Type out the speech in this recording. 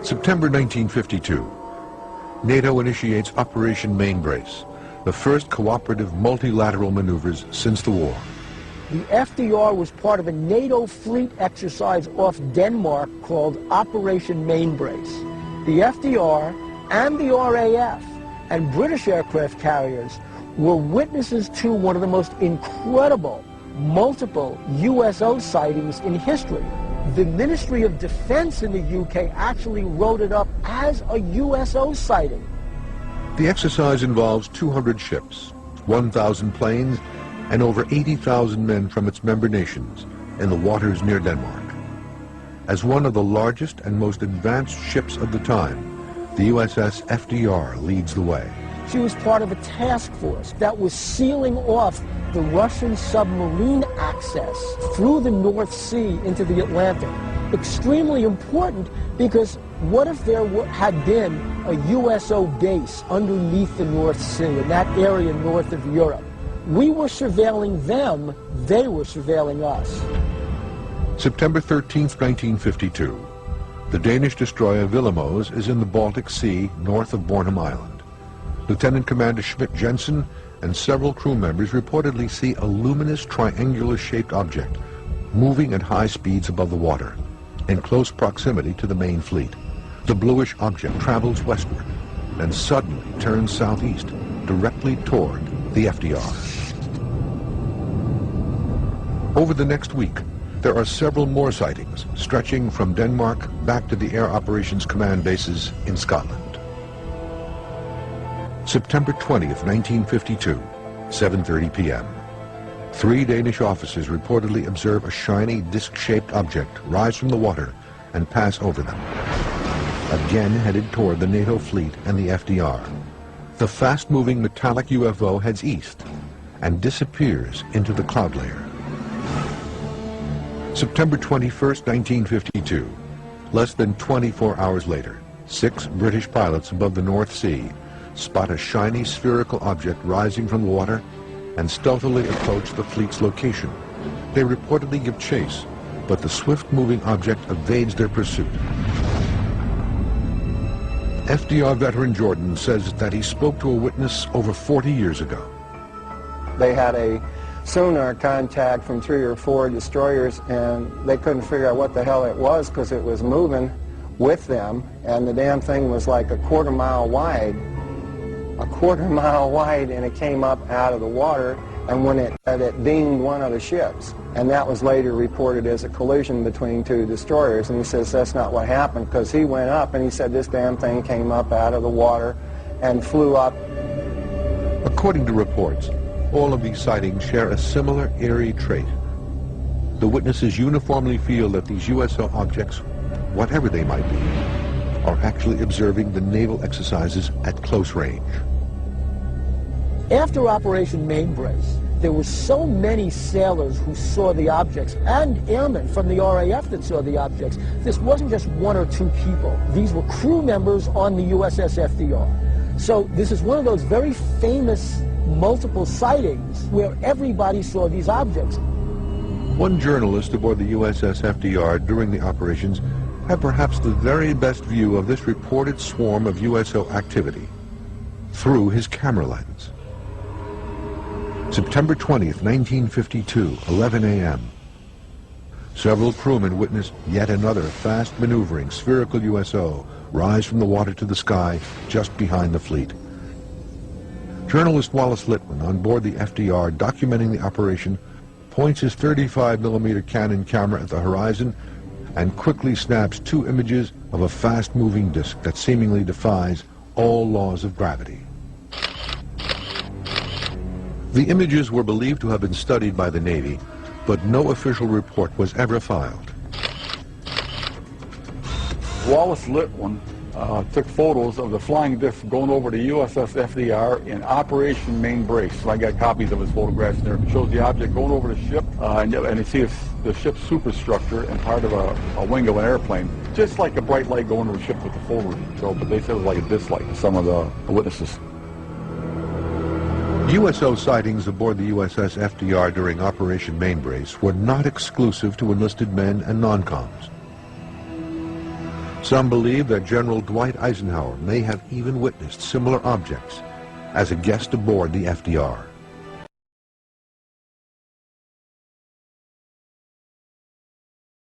September 1952. NATO initiates Operation Mainbrace, the first cooperative multilateral maneuvers since the war. The FDR was part of a NATO fleet exercise off Denmark called Operation Mainbrace. The FDR and the RAF and British aircraft carriers were witnesses to one of the most incredible multiple USO sightings in history. The Ministry of Defense in the UK actually wrote it up as a USO sighting. The exercise involves 200 ships, 1,000 planes, and over 80,000 men from its member nations in the waters near Denmark. As one of the largest and most advanced ships of the time, the USS FDR leads the way. She was part of a task force that was sealing off the Russian submarine access through the North Sea into the Atlantic. Extremely important because what if there had been a USO base underneath the North Sea in that area north of Europe? We were surveilling them, they were surveilling us. September 13th, 1952. The Danish destroyer Willemoes is in the Baltic Sea north of Bornholm Island. Lieutenant Commander Schmidt-Jensen and several crew members reportedly see a luminous triangular-shaped object moving at high speeds above the water, in close proximity to the main fleet. The bluish object travels westward and suddenly turns southeast, directly toward the FDR. Over the next week, there are several more sightings stretching from Denmark back to the Air Operations Command bases in Scotland. September 20th, 1952, 7:30 p.m. 3 Danish officers reportedly observe a shiny disc-shaped object rise from the water and pass over them, again headed toward the NATO fleet and the FDR. The fast-moving metallic UFO heads east and disappears into the cloud layer. September 21st, 1952. Less than 24 hours later, 6 British pilots above the North Sea spot a shiny spherical object rising from the water and stealthily approach the fleet's location. They reportedly give chase, but the swift-moving object evades their pursuit. FDR veteran Jordan says that he spoke to a witness over 40 years ago. They had a sonar contact from 3 or 4 destroyers, and they couldn't figure out what the hell it was because it was moving with them, and the damn thing was like a quarter mile wide, and it came up out of the water, and when it dinged one of the ships, and that was later reported as a collision between 2 destroyers. And he says that's not what happened, because he went up and he said this damn thing came up out of the water and flew up. According to reports, all of these sightings share a similar eerie trait. The witnesses uniformly feel that these USO objects, whatever they might be, are actually observing the naval exercises at close range. After Operation Mainbrace, there were so many sailors who saw the objects, and airmen from the RAF that saw the objects. This wasn't just 1 or 2 people. These were crew members on the USS FDR. So this is one of those very famous multiple sightings where everybody saw these objects. One journalist aboard the USS FDR during the operations had perhaps the very best view of this reported swarm of USO activity through his camera lens. September 20th, 1952, 11 a.m. Several crewmen witnessed yet another fast maneuvering spherical USO rise from the water to the sky just behind the fleet. Journalist Wallace Littman, on board the FDR documenting the operation, points his 35mm Canon camera at the horizon and quickly snaps 2 images of a fast-moving disk that seemingly defies all laws of gravity. The images were believed to have been studied by the Navy, but no official report was ever filed. Wallace Littman took photos of the flying disc going over the USS FDR in Operation Mainbrace. So I got copies of his photographs there. It shows the object going over the ship, and you see the ship's superstructure and part of a wing of an airplane. Just like a bright light going over the ship with the forward. So, but they said it was like a disc light, some of the witnesses. USO sightings aboard the USS FDR during Operation Mainbrace were not exclusive to enlisted men and non-coms. Some believe that General Dwight Eisenhower may have even witnessed similar objects as a guest aboard the FDR.